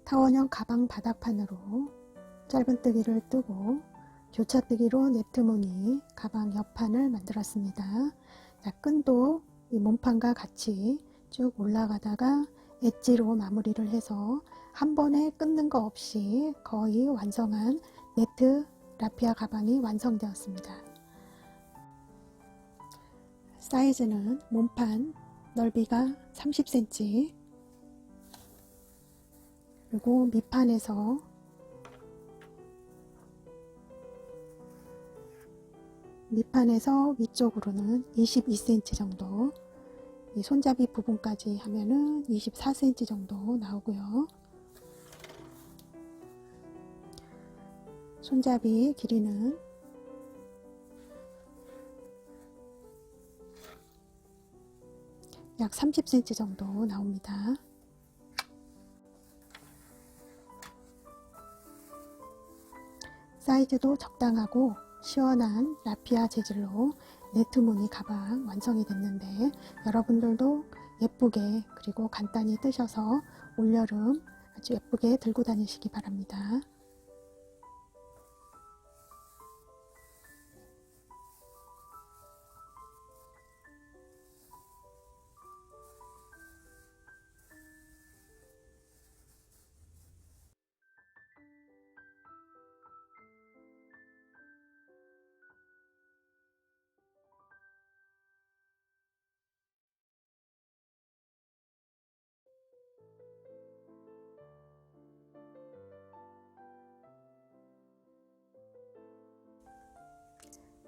타원형 가방 바닥판으로 짧은뜨기를 뜨고 교차뜨기로 네트 무늬 가방 옆판을 만들었습니다. 자, 끈도 이 몸판과 같이 쭉 올라가다가 엣지로 마무리를 해서 한 번에 끊는 거 없이 거의 완성한 네트 라피아 가방이 완성되었습니다. 사이즈는 몸판 넓이가 30cm, 그리고 밑판에서 위쪽으로는 22cm 정도, 이 손잡이 부분까지 하면은 24cm 정도 나오고요. 손잡이 길이는 약 30cm 정도 나옵니다. 사이즈도 적당하고 시원한 라피아 재질로 네트 무늬 가방 완성이 됐는데, 여러분들도 예쁘게 그리고 간단히 뜨셔서 올여름 아주 예쁘게 들고 다니시기 바랍니다.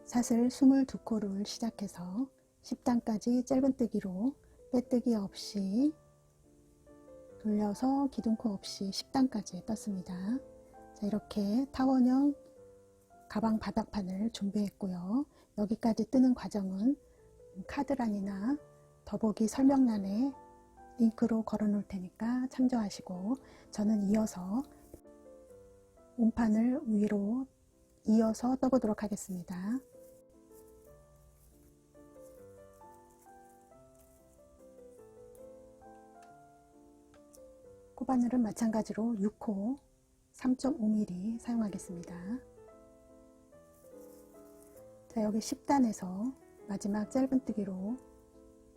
사슬 22코를 시작해서 10단까지 짧은뜨기로 빼뜨기 없이 돌려서 기둥코 없이 10단까지 떴습니다. 자, 이렇게 타원형 가방 바닥판을 준비했고요. 여기까지 뜨는 과정은 카드란이나 더보기 설명란에 링크로 걸어 놓을 테니까 참조하시고, 저는 이어서 몸판을 위로 이어서 떠보도록 하겠습니다. 코바늘은 마찬가지로 6호 3.5mm 사용하겠습니다. 자, 여기 10단에서 마지막 짧은뜨기로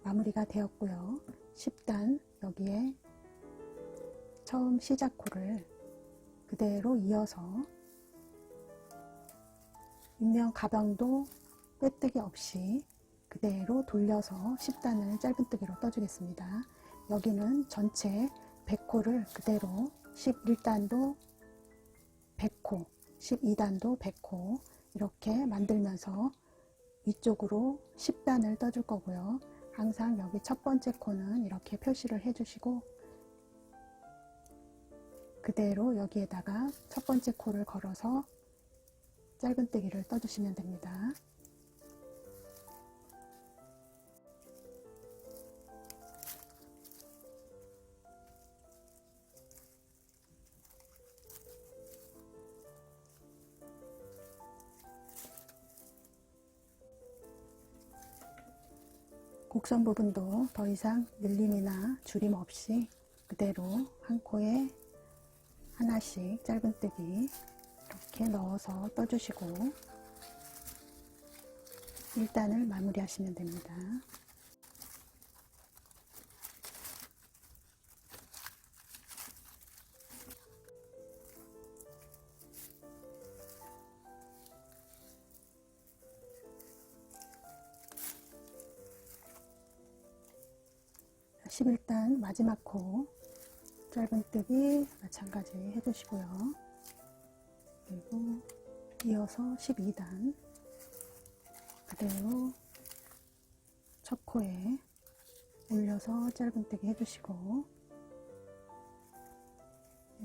마무리가 되었고요. 10단 여기에 처음 시작코를 그대로 이어서 윗면 가방도 빼뜨기 없이 그대로 돌려서 10단을 짧은뜨기로 떠주겠습니다. 여기는 전체 100코를 그대로 11단도 100코, 12단도 100코 이렇게 만들면서 위쪽으로 10단을 떠줄 거고요. 항상 여기 첫 번째 코는 이렇게 표시를 해주시고, 그대로 여기에다가 첫 번째 코를 걸어서 짧은뜨기를 떠주시면 됩니다. 곡선 부분도 더 이상 늘림이나 줄임 없이 그대로 한 코에 하나씩 짧은뜨기 이렇게 넣어서 떠주시고 1단을 마무리 하시면 됩니다. 자, 11단 마지막 코 짧은뜨기 마찬가지 해주시고요. 그리고 이어서 12단 그대로 첫 코에 올려서 짧은뜨기 해주시고,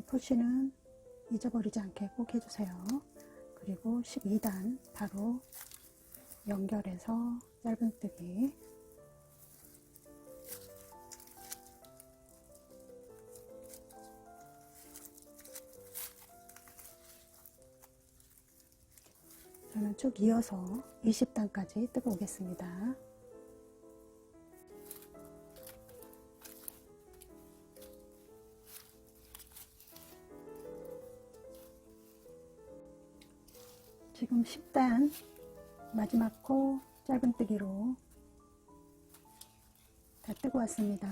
표시는 잊어버리지 않게 꼭 해주세요. 그리고 12단 바로 연결해서 짧은뜨기, 저는 쭉 이어서 20단까지 뜨고 오겠습니다. 지금 10단 마지막 코 짧은뜨기로 다 뜨고 왔습니다.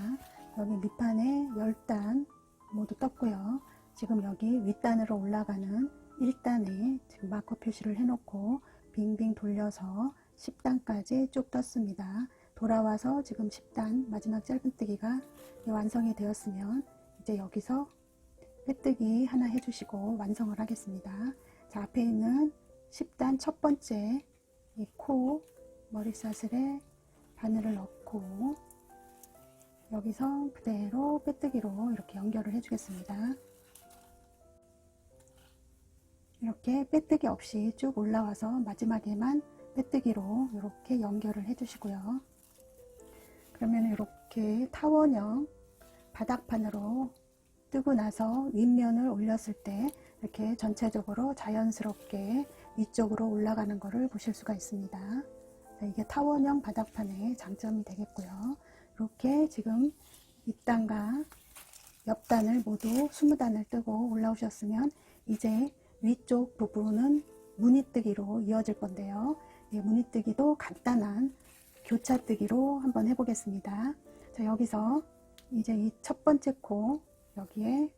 여기 밑판에 10단 모두 떴고요. 지금 여기 윗단으로 올라가는 1단에 지금 마커 표시를 해놓고 빙빙 돌려서 10단까지 쭉 떴습니다. 돌아와서 지금 10단 마지막 짧은뜨기가 완성이 되었으면 이제 여기서 빼뜨기 하나 해주시고 완성을 하겠습니다. 자, 앞에 있는 10단 첫 번째 이 코 머리사슬에 바늘을 넣고 여기서 그대로 빼뜨기로 이렇게 연결을 해주겠습니다. 이렇게 빼뜨기 없이 쭉 올라와서 마지막에만 빼뜨기로 이렇게 연결을 해주시고요. 그러면 이렇게 타원형 바닥판으로 뜨고 나서 윗면을 올렸을 때 이렇게 전체적으로 자연스럽게 위쪽으로 올라가는 것을 보실 수가 있습니다. 이게 타원형 바닥판의 장점이 되겠고요. 이렇게 지금 윗단과 옆단을 모두 20단을 뜨고 올라오셨으면 이제 위쪽 부분은 무늬뜨기로 이어질 건데요. 무늬뜨기도 간단한 교차뜨기로 한번 해보겠습니다. 자, 여기서 이제 이 첫 번째 코 여기에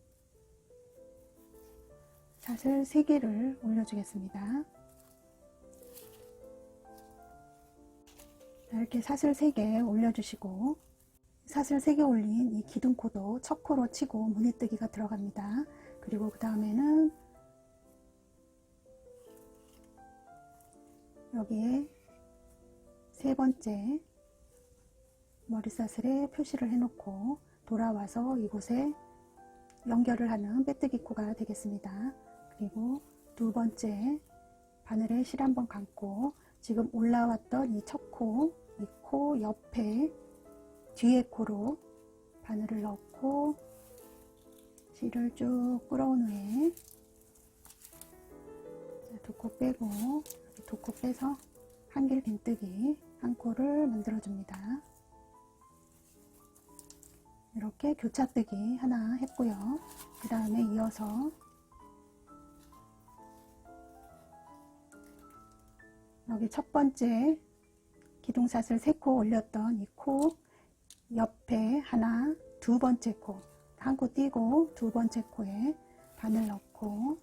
사슬 3개를 올려주겠습니다. 이렇게 사슬 3개 올려주시고 사슬 3개 올린 이 기둥코도 첫 코로 치고 무늬뜨기가 들어갑니다. 그리고 그 다음에는 여기에 세 번째 머리사슬에 표시를 해놓고 돌아와서 이곳에 연결을 하는 빼뜨기 코가 되겠습니다. 그리고 두 번째 바늘에 실 한번 감고 지금 올라왔던 이 첫 코, 이 코 옆에 뒤에 코로 바늘을 넣고 실을 쭉 끌어온 후에 두 코 빼고 두 코 빼서 한길 빈뜨기 한 코를 만들어 줍니다. 이렇게 교차뜨기 하나 했고요. 그 다음에 이어서 여기 첫 번째 기둥사슬 3코 올렸던 이 코 옆에 하나, 두 번째 코, 한 코 띄고 두 번째 코에 바늘 넣고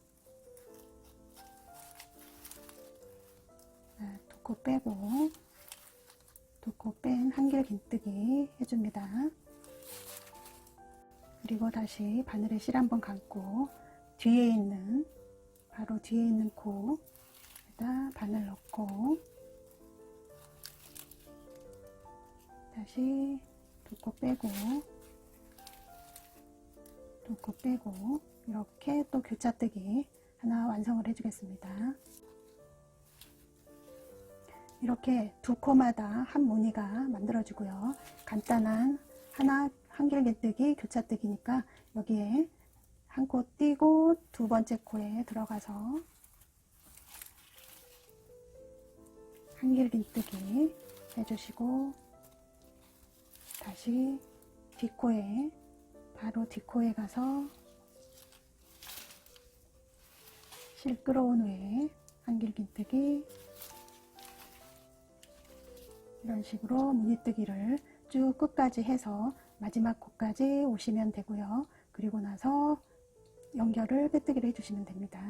두 코 빼고 두 코 뺀 한길 빈뜨기 해줍니다. 그리고 다시 바늘에 실 한번 감고 뒤에 있는 바로 뒤에 있는 코에다 바늘 넣고 다시 두 코 빼고 두 코 빼고 이렇게 또 교차뜨기 하나 완성을 해주겠습니다. 이렇게 두 코마다 한 무늬가 만들어지고요. 간단한 하나 한길 빈뜨기 교차뜨기니까 여기에 한 코 띄고 두 번째 코에 들어가서 한길 빈뜨기 해주시고 다시 뒷코에 바로 뒷코에 가서 실 끌어온 후에 한길 빈뜨기 이런 식으로 무늬뜨기를 쭉 끝까지 해서 마지막 코까지 오시면 되고요. 그리고 나서 연결을 빼뜨기를 해주시면 됩니다.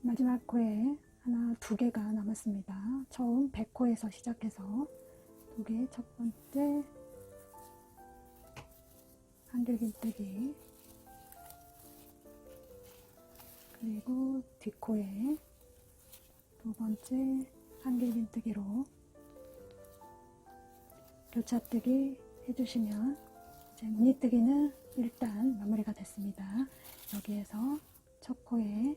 마지막 코에 하나, 두 개가 남았습니다. 처음 100코에서 시작해서 두 개, 첫 번째 한길긴뜨기, 그리고 뒷코에 두 번째 한길긴뜨기로 교차뜨기 해주시면 이제 무늬뜨기는 일단 마무리가 됐습니다. 여기에서 첫 코에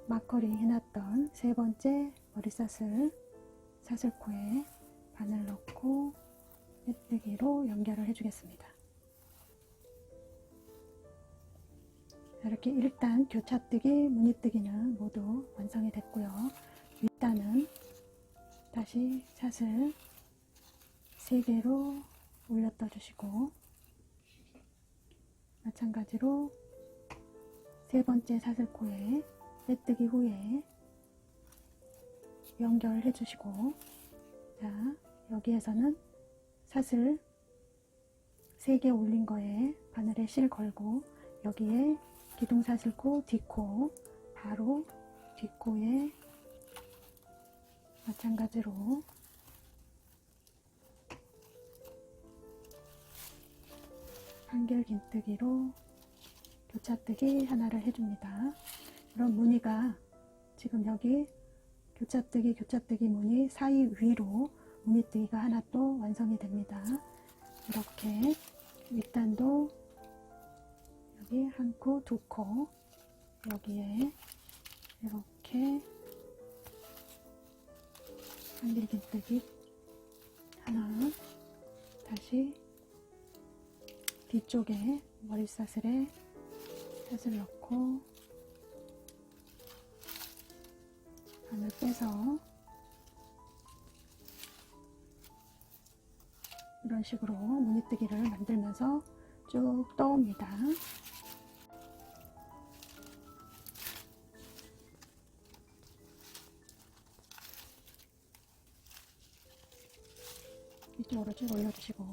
마커링 해놨던 세 번째 머리사슬 사슬코에 바늘 넣고 빼뜨기로 연결을 해주겠습니다. 이렇게 일단 교차뜨기, 무늬뜨기는 모두 완성이 됐고요. 윗단은 다시 사슬 3개로 올려 떠주시고 마찬가지로 세 번째 사슬코에 빼뜨기 후에 연결해 주시고, 자, 여기에서는 사슬 3개 올린 거에 바늘에 실 걸고 여기에 기둥사슬코 뒷코, 바로 뒷코에 마찬가지로 한길긴뜨기로 교차뜨기 하나를 해줍니다. 그럼 무늬가 지금 여기 교차뜨기 무늬 사이 위로 무늬뜨기가 하나 또 완성이 됩니다. 이렇게 윗단도 여기 한 코, 두 코, 여기에 이렇게 한길긴뜨기 하나, 다시 뒤쪽에 머리사슬에 사슬 넣고 바늘 빼서 이런 식으로 무늬뜨기를 만들면서 쭉 떠옵니다. 이쪽으로 쭉 올려주시고,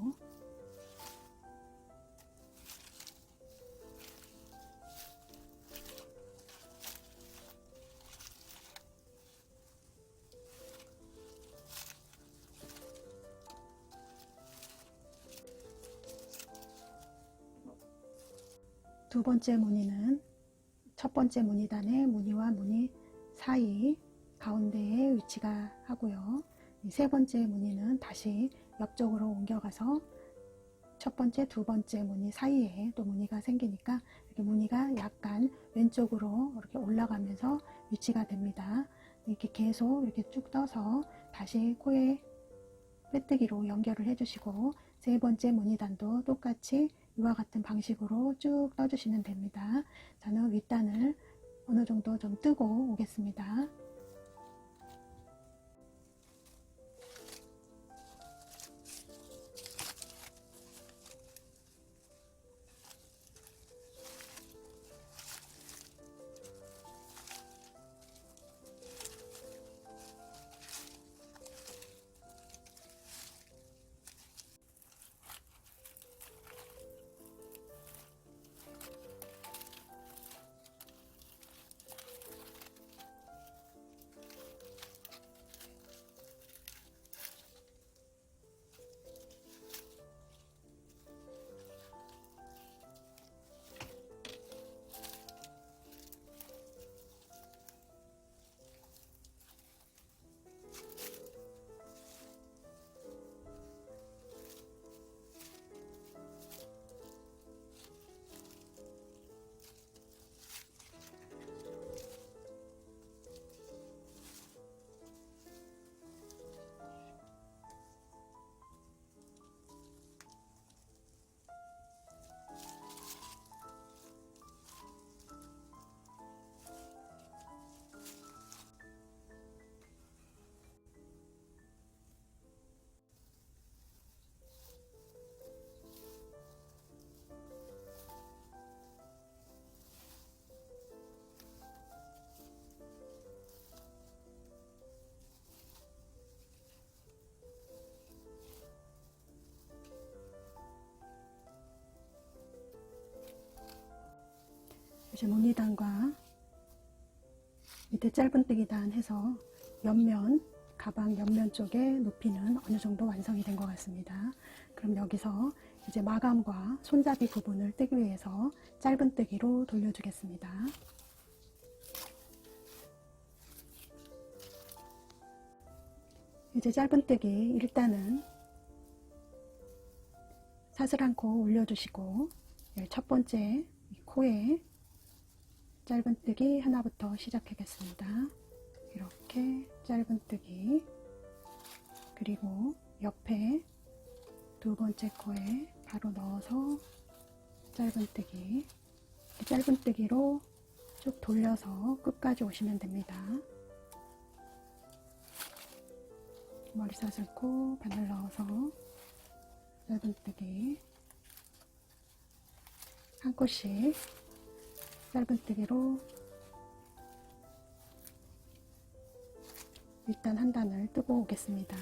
두 번째 무늬는 첫 번째 무늬단의 무늬와 무늬 사이 가운데에 위치가 하고요. 세 번째 무늬는 다시 옆쪽으로 옮겨가서 첫 번째, 두 번째 무늬 사이에 또 무늬가 생기니까 이렇게 무늬가 약간 왼쪽으로 이렇게 올라가면서 위치가 됩니다. 이렇게 계속 이렇게 쭉 떠서 다시 코에 빼뜨기로 연결을 해주시고, 세 번째 무늬단도 똑같이 이와 같은 방식으로 쭉 떠주시면 됩니다. 저는 윗단을 어느 정도 좀 뜨고 오겠습니다. 이제 무늬단과 밑에 짧은뜨기단 해서 옆면, 가방 옆면 쪽의 높이는 어느 정도 완성이 된 것 같습니다. 그럼 여기서 이제 마감과 손잡이 부분을 뜨기 위해서 짧은뜨기로 돌려주겠습니다. 이제 짧은뜨기 일단은 사슬 한 코 올려주시고 첫 번째 코에 짧은뜨기 하나부터 시작하겠습니다. 이렇게 짧은뜨기, 그리고 옆에 두 번째 코에 바로 넣어서 짧은뜨기, 짧은뜨기로 쭉 돌려서 끝까지 오시면 됩니다. 머리사슬 코 바늘 넣어서 짧은뜨기 한 코씩 짧은뜨기로 일단 한 단을 뜨고 오겠습니다.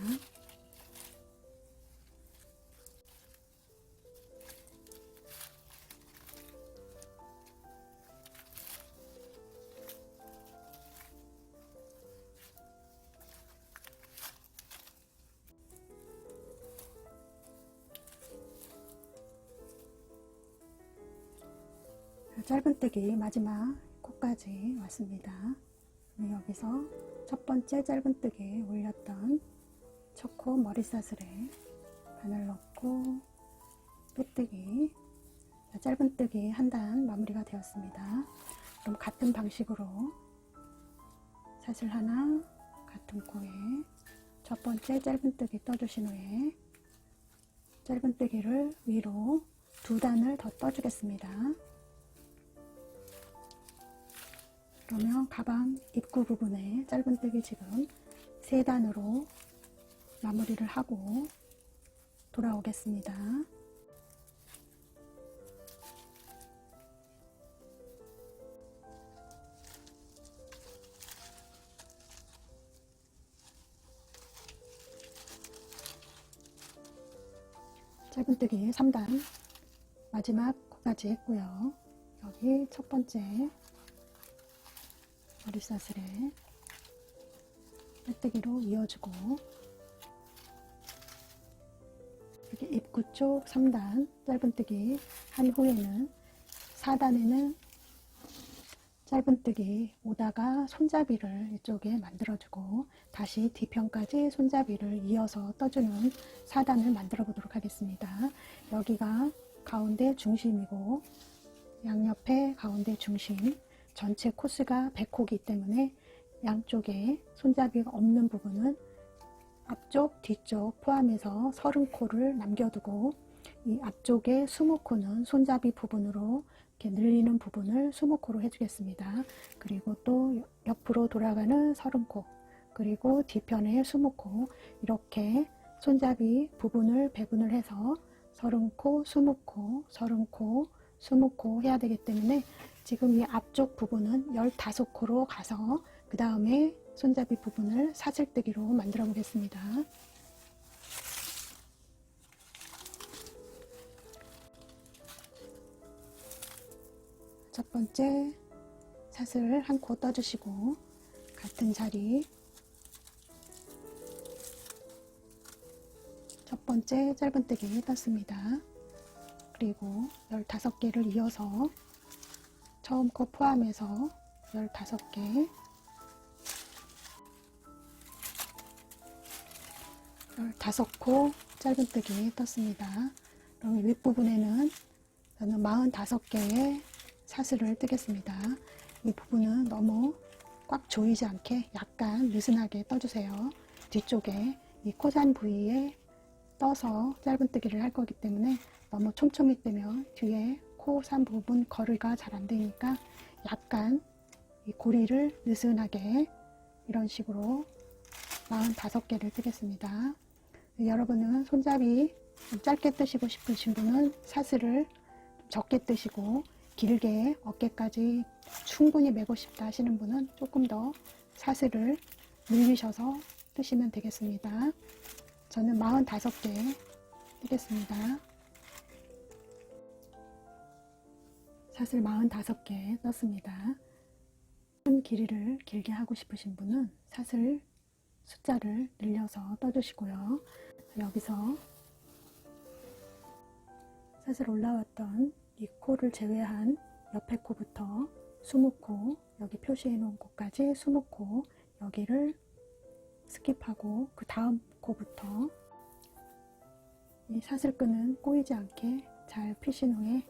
짧은뜨기 마지막 코까지 왔습니다. 여기서 첫 번째 짧은뜨기 올렸던 첫 코 머리사슬에 바늘 넣고 빼뜨기, 짧은뜨기 한 단 마무리가 되었습니다. 그럼 같은 방식으로 사슬 하나 같은 코에 첫 번째 짧은뜨기 떠주신 후에 짧은뜨기를 위로 두 단을 더 떠주겠습니다. 그러면 가방 입구 부분에 짧은뜨기 지금 3단으로 마무리를 하고 돌아오겠습니다. 짧은뜨기 3단 마지막 코까지 했고요. 여기 첫 번째 머리사슬에 빼뜨기로 이어주고, 여기 입구 쪽 3단 짧은뜨기 한 후에는 4단에는 짧은뜨기 오다가 손잡이를 이쪽에 만들어주고 다시 뒤편까지 손잡이를 이어서 떠주는 4단을 만들어 보도록 하겠습니다. 여기가 가운데 중심이고 양옆에 가운데 중심, 전체 코스가 100코이기 때문에 양쪽에 손잡이가 없는 부분은 앞쪽, 뒤쪽 포함해서 30코를 남겨두고 이 앞쪽에 20코는 손잡이 부분으로 이렇게 늘리는 부분을 20코로 해주겠습니다. 그리고 또 옆으로 돌아가는 30코, 그리고 뒤편에 20코, 이렇게 손잡이 부분을 배분을 해서 30코, 20코, 30코, 20코 해야 되기 때문에 지금 이 앞쪽 부분은 15코로 가서 그 다음에 손잡이 부분을 사슬뜨기로 만들어 보겠습니다. 첫 번째 사슬 한 코 떠주시고 같은 자리 첫 번째 짧은뜨기 떴습니다. 그리고 15개를 이어서 처음 코 포함해서 15개, 15코 짧은뜨기 떴습니다. 그럼 윗부분에는 저는 45개의 사슬을 뜨겠습니다. 이 부분은 너무 꽉 조이지 않게 약간 느슨하게 떠주세요. 뒤쪽에 이 코잔 부위에 떠서 짧은뜨기를 할 거기 때문에 너무 촘촘히 뜨면 뒤에 코산 부분 거리가 잘 안 되니까 약간 이 고리를 느슨하게 이런 식으로 45개를 뜨겠습니다. 여러분은 손잡이 좀 짧게 뜨시고 싶으신 분은 사슬을 적게 뜨시고 길게 어깨까지 충분히 매고 싶다 하시는 분은 조금 더 사슬을 늘리셔서 뜨시면 되겠습니다. 저는 45개 뜨겠습니다. 사슬 45개 떴습니다. 큰 길이를 길게 하고 싶으신 분은 사슬 숫자를 늘려서 떠주시고요. 여기서 사슬 올라왔던 이 코를 제외한 옆에 코부터 20코, 여기 표시해 놓은 코까지 20코, 여기를 스킵하고 그 다음 코부터 이 사슬끈은 꼬이지 않게 잘 피신 후에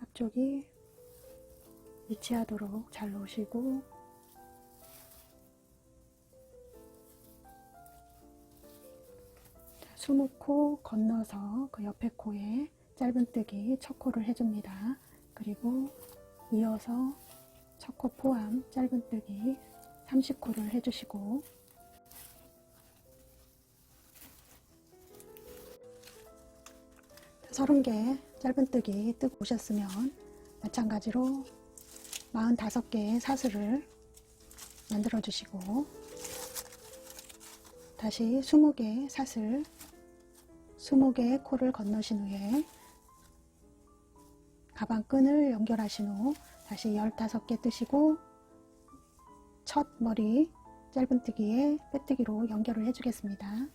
앞쪽이 위치하도록 잘 놓으시고, 20코 건너서 그 옆에 코에 짧은뜨기 첫 코를 해줍니다. 그리고 이어서 첫 코 포함 짧은뜨기 30코를 해주시고, 30개 짧은뜨기 뜨고 오셨으면 마찬가지로 45개의 사슬을 만들어 주시고, 다시 20개 사슬, 20개의 코를 건너신 후에 가방끈을 연결하신 후 다시 15개 뜨시고 첫 머리 짧은뜨기에 빼뜨기로 연결을 해주겠습니다.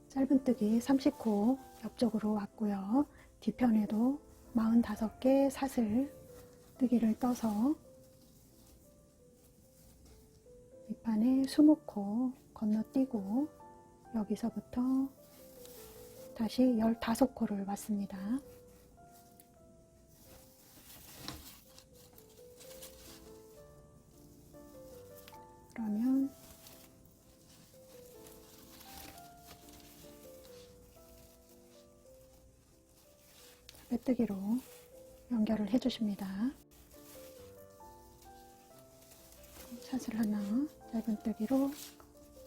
짧은뜨기 30코 옆쪽으로 왔고요. 뒤편에도 45개 사슬 뜨기를 떠서 밑판에 20코 건너뛰고 여기서부터 다시 15코를 왔습니다. 그러면 빼뜨기로 연결을 해주십니다. 사슬 하나 짧은뜨기로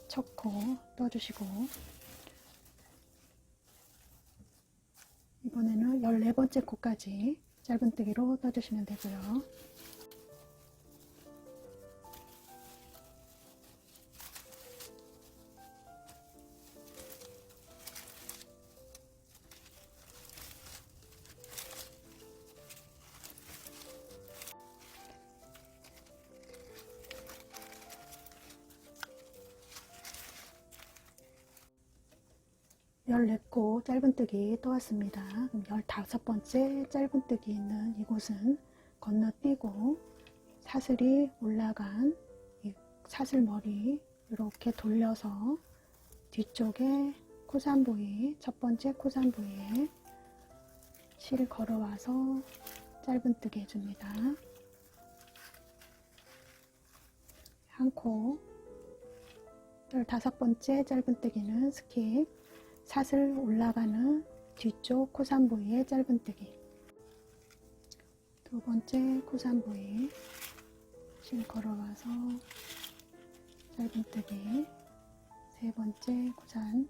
첫 코 떠주시고, 이번에는 14번째 코까지 짧은뜨기로 떠주시면 되고요. (14코) 짧은뜨기 떠왔습니다. 그럼 15번째 짧은뜨기 있는 이곳은 건너뛰고 사슬이 올라간 이 사슬머리 이렇게 돌려서 뒤쪽에 코산 부위, 첫 번째 코산 부위에 실 걸어와서 짧은뜨기 해줍니다. 한 코, 15번째 짧은뜨기는 스킵, 사슬 올라가는 뒤쪽 코산 부위에 짧은뜨기, 두 번째 코산 부위 실 걸어와서 짧은뜨기, 세 번째 코산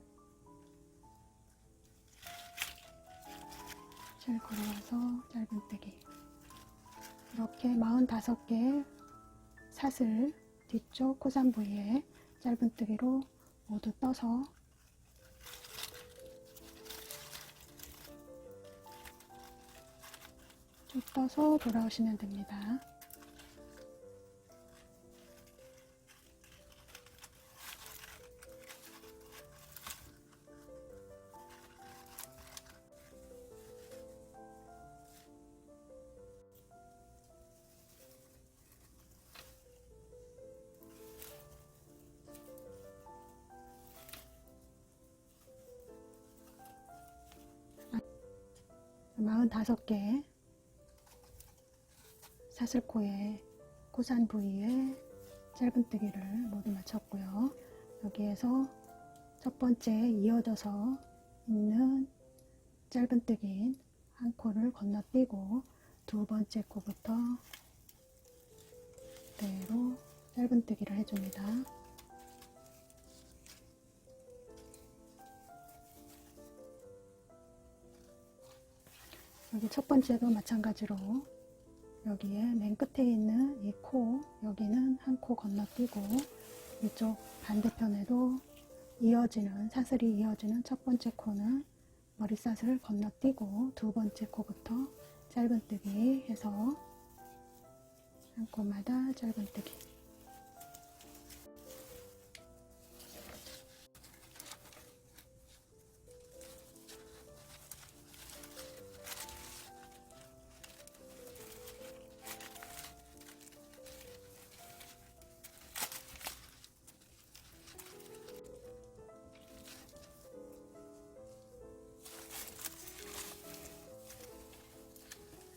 실 걸어와서 짧은뜨기, 이렇게 45개 사슬 뒤쪽 코산 부위에 짧은뜨기로 모두 떠서 쭉 떠서 돌아오시면 됩니다. (45개) 사슬코에 코산 부위에 짧은뜨기를 모두 마쳤고요. 여기에서 첫 번째 이어져서 있는 짧은뜨기인 한 코를 건너뛰고 두 번째 코부터 그대로 짧은뜨기를 해줍니다. 여기 첫 번째도 마찬가지로 여기에 맨 끝에 있는 이 코, 여기는 한 코 건너뛰고 이쪽 반대편에도 이어지는, 사슬이 이어지는 첫 번째 코는 머리사슬을 건너뛰고 두 번째 코부터 짧은뜨기 해서 한 코마다 짧은뜨기.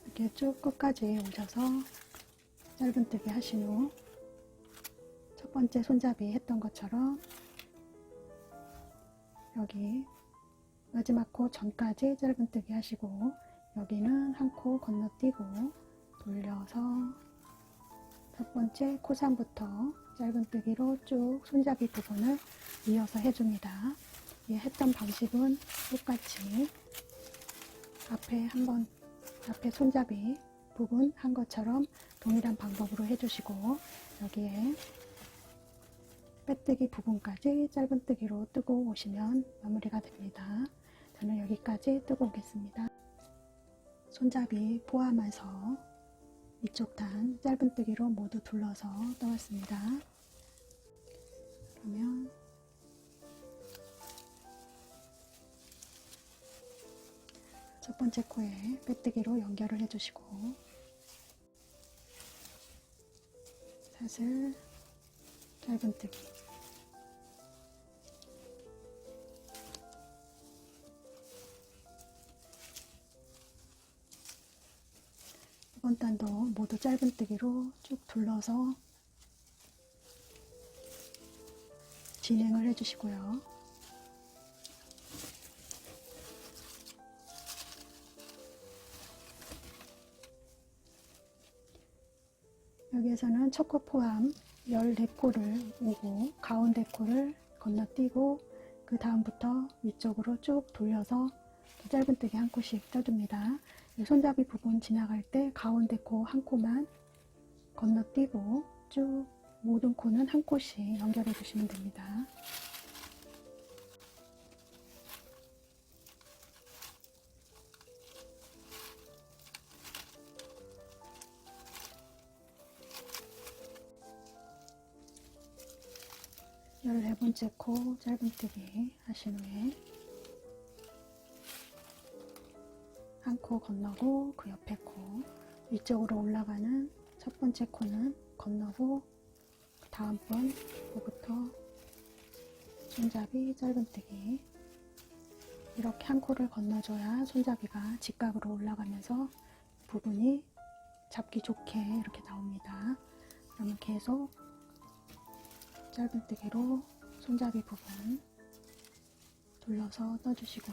이렇게 쭉 끝까지 오셔서 짧은뜨기 하신 후 첫 번째 손잡이 했던 것처럼 여기 마지막 코 전까지 짧은뜨기 하시고, 여기는 한 코 건너뛰고 돌려서 첫 번째 코상부터 짧은뜨기로 쭉 손잡이 부분을 이어서 해줍니다. 했던 방식은 똑같이 앞에 손잡이 부분 한 것처럼 동일한 방법으로 해주시고, 여기에 빼뜨기 부분까지 짧은뜨기로 뜨고 오시면 마무리가 됩니다. 저는 여기까지 뜨고 오겠습니다. 손잡이 포함해서 이쪽 단 짧은뜨기로 모두 둘러서 떠왔습니다. 그러면 첫 번째 코에 빼뜨기로 연결을 해주시고, 사슬 짧은뜨기, 이번 단도 모두 짧은뜨기로 쭉 둘러서 진행을 해주시고요. 여기에서는 첫 코 포함 14코를 오고 가운데 코를 건너뛰고 그 다음부터 위쪽으로 쭉 돌려서 짧은뜨기 한 코씩 떠줍니다. 손잡이 부분 지나갈 때 가운데 코 한 코만 건너뛰고 쭉 모든 코는 한 코씩 연결해 주시면 됩니다. 열네 번째 코 짧은뜨기 하신 후에 한 코 건너고 그 옆에 코 위쪽으로 올라가는 첫 번째 코는 건너고 그 다음번 코부터 손잡이 짧은뜨기, 이렇게 한 코를 건너줘야 손잡이가 직각으로 올라가면서 부분이 잡기 좋게 이렇게 나옵니다. 그러면 계속 짧은뜨기로 손잡이 부분 둘러서 떠주시고,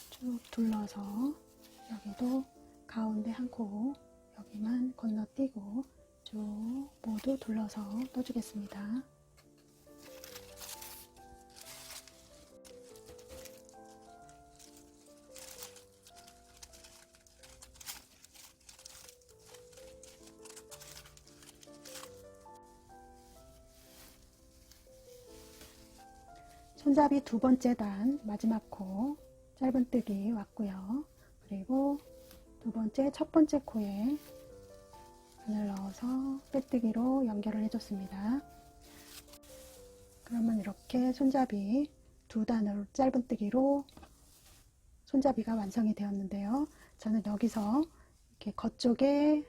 쭉 둘러서 여기도 가운데 한 코 여기만 건너뛰고 쭉 모두 둘러서 떠주겠습니다. 손잡이 두 번째 단 마지막 코 짧은뜨기 왔고요. 그리고 두 번째 첫 번째 코에 바늘 넣어서 빼뜨기로 연결을 해줬습니다. 그러면 이렇게 손잡이 두 단을 짧은뜨기로 손잡이가 완성이 되었는데요. 저는 여기서 이렇게 겉쪽에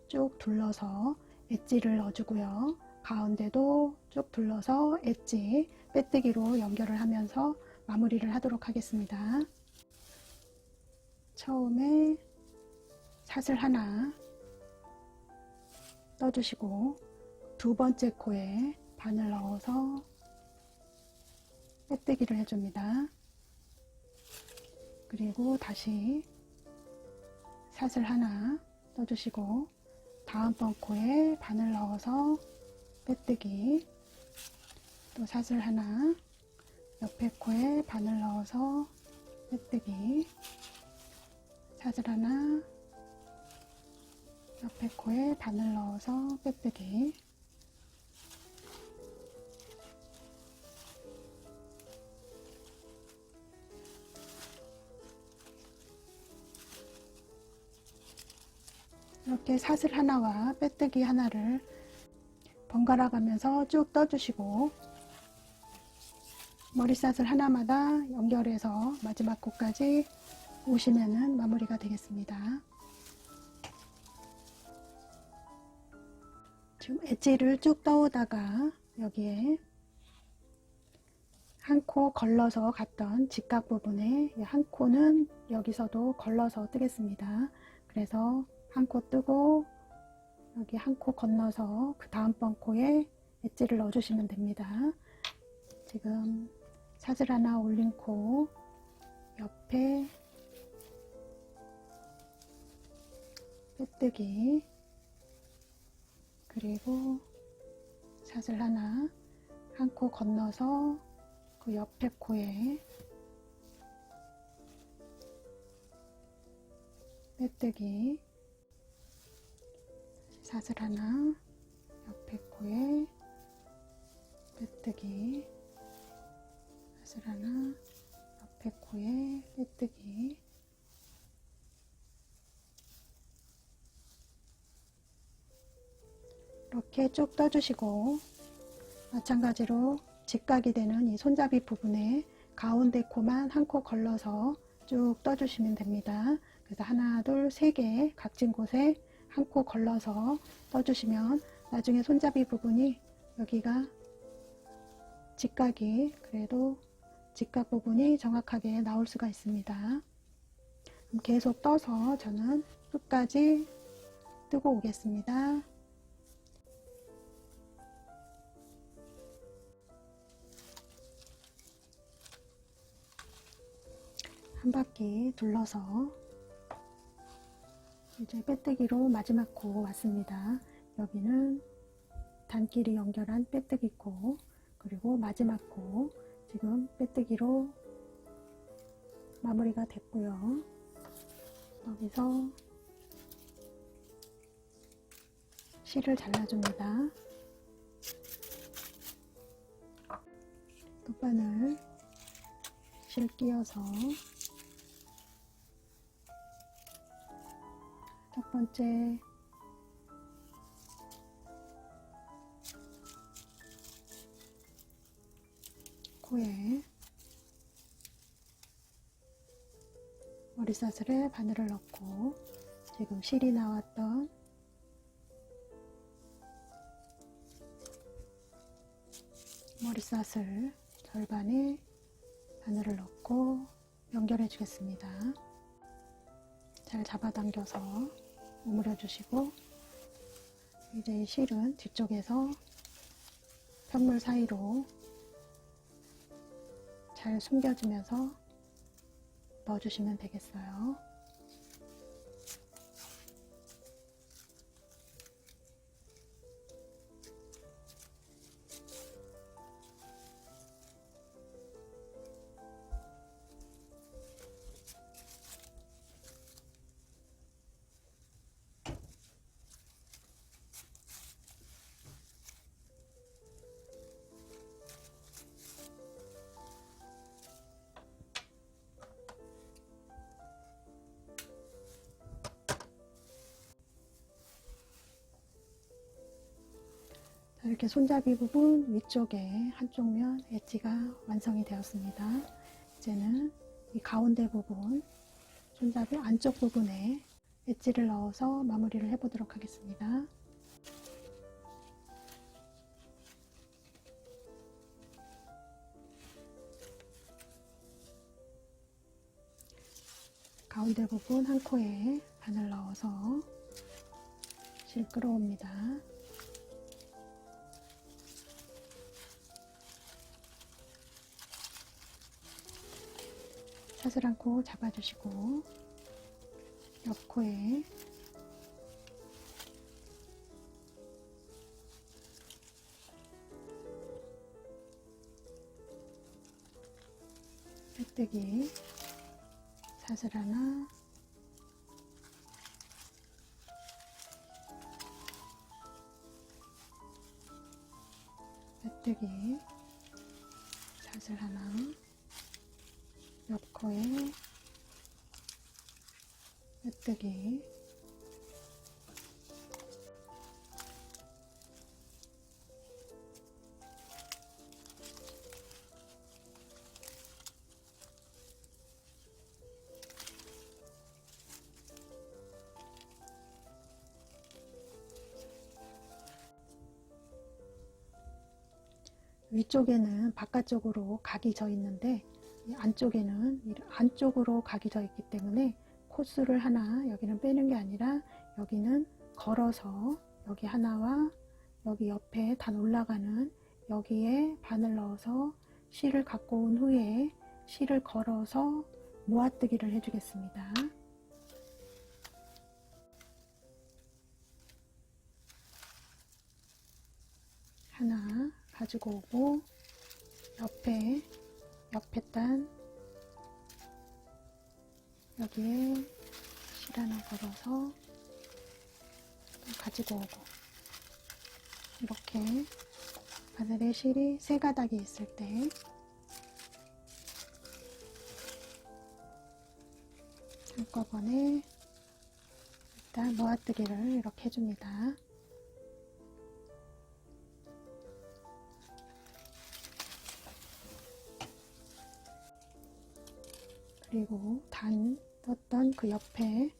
쭉 둘러서 엣지를 넣어주고요. 가운데도 쭉 둘러서 엣지 빼뜨기로 연결을 하면서 마무리를 하도록 하겠습니다. 처음에 사슬 하나 떠주시고 두 번째 코에 바늘 넣어서 빼뜨기를 해줍니다. 그리고 다시 사슬 하나 떠주시고 다음번 코에 바늘 넣어서 빼뜨기, 또 사슬 하나, 옆에 코에 바늘 넣어서 빼뜨기, 사슬 하나, 옆에 코에 바늘 넣어서 빼뜨기, 이렇게 사슬 하나와 빼뜨기 하나를 번갈아 가면서 쭉 떠주시고 머리사슬 하나마다 연결해서 마지막 코까지 오시면은 마무리가 되겠습니다. 지금 엣지를 쭉 떠오다가 여기에 한 코 걸러서 갔던 직각 부분에 한 코는 여기서도 걸러서 뜨겠습니다. 그래서 한 코 뜨고 여기 한 코 건너서 그 다음번 코에 엣지를 넣어주시면 됩니다. 지금 사슬 하나 올린 코 옆에 빼뜨기, 그리고 사슬 하나 한 코 건너서 그 옆에 코에 빼뜨기, 사슬 하나 옆에 코에 빼뜨기, 사슬 하나 옆에 코에 빼뜨기, 이렇게 쭉 떠주시고 마찬가지로 직각이 되는 이 손잡이 부분에 가운데 코만 한 코 걸러서 쭉 떠주시면 됩니다. 그래서 하나, 둘, 세 개 각진 곳에 한 코 걸러서 떠주시면 나중에 손잡이 부분이 여기가 직각이 그래도 직각 부분이 정확하게 나올 수가 있습니다. 계속 떠서 저는 끝까지 뜨고 오겠습니다. 한 바퀴 둘러서 이제 빼뜨기로 마지막 코 왔습니다. 여기는 단끼리 연결한 빼뜨기 코, 그리고 마지막 코 지금 빼뜨기로 마무리가 됐고요. 여기서 실을 잘라줍니다. 끝바늘 실 끼워서 첫 번째 코에 머리사슬에 바늘을 넣고 지금 실이 나왔던 머리사슬 절반에 바늘을 넣고 연결해 주겠습니다. 잘 잡아당겨서 오므려 주시고 이제 이 실은 뒤쪽에서 편물 사이로 잘 숨겨주면서 넣어주시면 되겠어요. 이렇게 손잡이 부분 위쪽에 한쪽 면 엣지가 완성이 되었습니다. 이제는 이 가운데 부분 손잡이 안쪽 부분에 엣지를 넣어서 마무리를 해보도록 하겠습니다. 가운데 부분 한 코에 바늘 넣어서 실 끌어옵니다. 사슬 한 코 잡아주시고 옆코에 빼뜨기 사슬 하나, 빼뜨기 사슬 하나, 옆코에 빼뜨기 위쪽에는 바깥쪽으로 각이 져 있는데 이 안쪽에는 안쪽으로 각이 져 있기 때문에 코스를 하나 여기는 빼는 게 아니라 여기는 걸어서 여기 하나와 여기 옆에 단 올라가는 여기에 바늘 넣어서 실을 갖고 온 후에 실을 걸어서 모아뜨기를 해주겠습니다. 하나 가지고 오고 옆에 단 여기에 실 하나 걸어서 가지고 오고 이렇게 바늘에 실이 세 가닥이 있을 때 한꺼번에 일단 모아뜨기를 이렇게 해줍니다. 그리고 단 떴던 그 옆에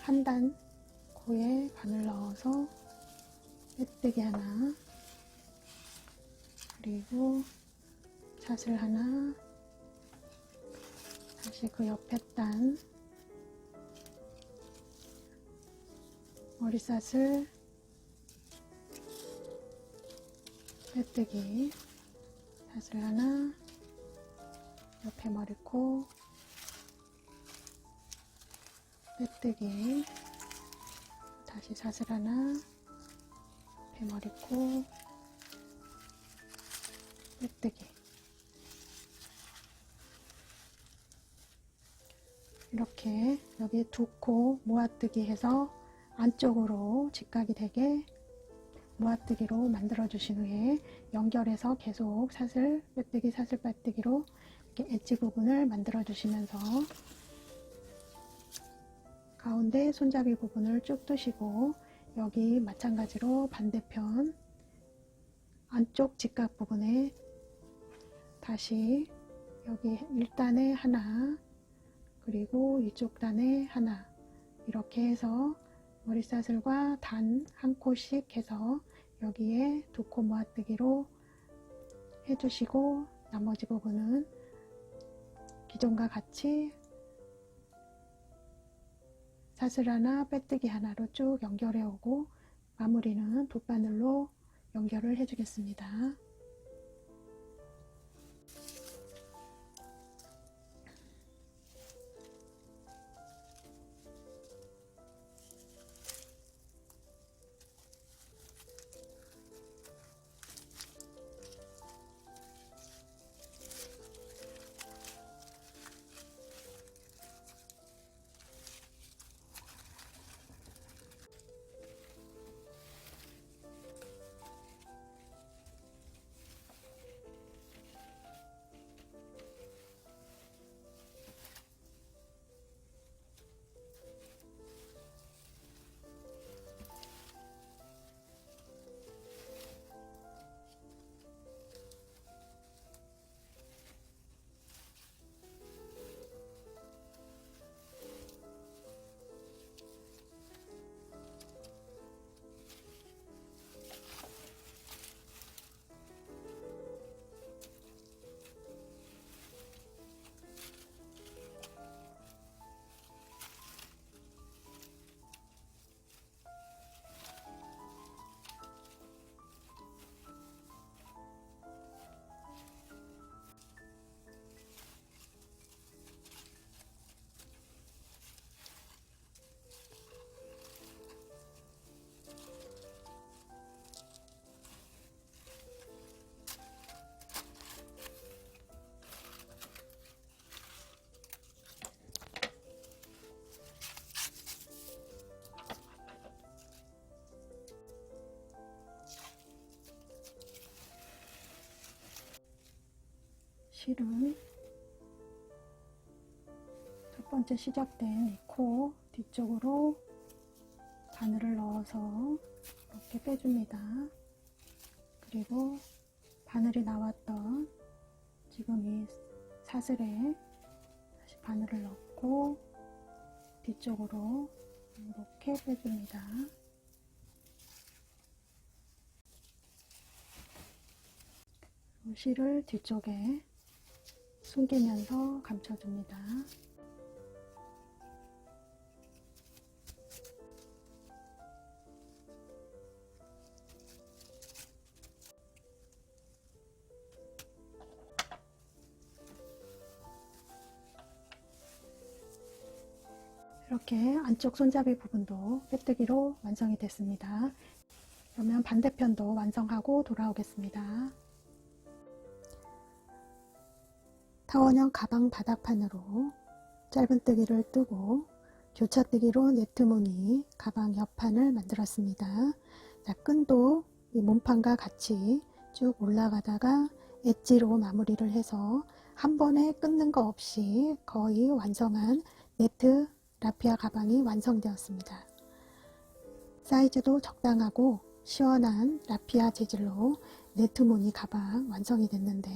한 단 코에 바늘 넣어서 빼뜨기 하나, 그리고 사슬 하나, 다시 그 옆에 단 머리사슬 빼뜨기, 사슬 하나, 옆에 머리코 빼뜨기, 다시 사슬 하나, 옆에 머리코 빼뜨기. 이렇게 여기 두 코 모아뜨기 해서 안쪽으로 직각이 되게 모아뜨기로 만들어 주신 후에 연결해서 계속 사슬 빼뜨기 사슬 빼뜨기로 이렇게 엣지 부분을 만들어 주시면서 가운데 손잡이 부분을 쭉 뜨시고 여기 마찬가지로 반대편 안쪽 직각 부분에 다시 여기 1단에 하나, 그리고 이쪽 단에 하나, 이렇게 해서 머리사슬과 단 한 코씩 해서 여기에 두 코 모아뜨기로 해주시고 나머지 부분은 기존과 같이 사슬 하나 빼뜨기 하나로 쭉 연결해 오고 마무리는 돗바늘로 연결을 해 주겠습니다. 실은 첫 번째 시작된 이 코 뒤쪽으로 바늘을 넣어서 이렇게 빼줍니다. 그리고 바늘이 나왔던 지금 이 사슬에 다시 바늘을 넣고 뒤쪽으로 이렇게 빼줍니다. 실을 뒤쪽에 숨기면서 감춰줍니다. 이렇게 안쪽 손잡이 부분도 빼뜨기로 완성이 됐습니다. 그러면 반대편도 완성하고 돌아오겠습니다. 타원형 가방 바닥판으로 짧은뜨기를 뜨고 교차뜨기로 네트 무늬 가방 옆판을 만들었습니다. 자, 끈도 이 몸판과 같이 쭉 올라가다가 엣지로 마무리를 해서 한 번에 끊는 거 없이 거의 완성한 네트 라피아 가방이 완성되었습니다. 사이즈도 적당하고 시원한 라피아 재질로 네트 무늬 가방 완성이 됐는데,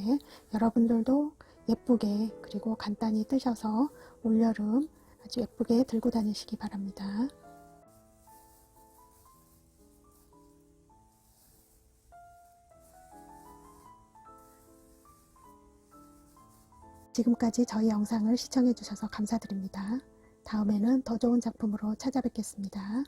여러분들도 예쁘게 그리고 간단히 뜨셔서 올여름 아주 예쁘게 들고 다니시기 바랍니다. 지금까지 저희 영상을 시청해 주셔서 감사드립니다. 다음에는 더 좋은 작품으로 찾아뵙겠습니다.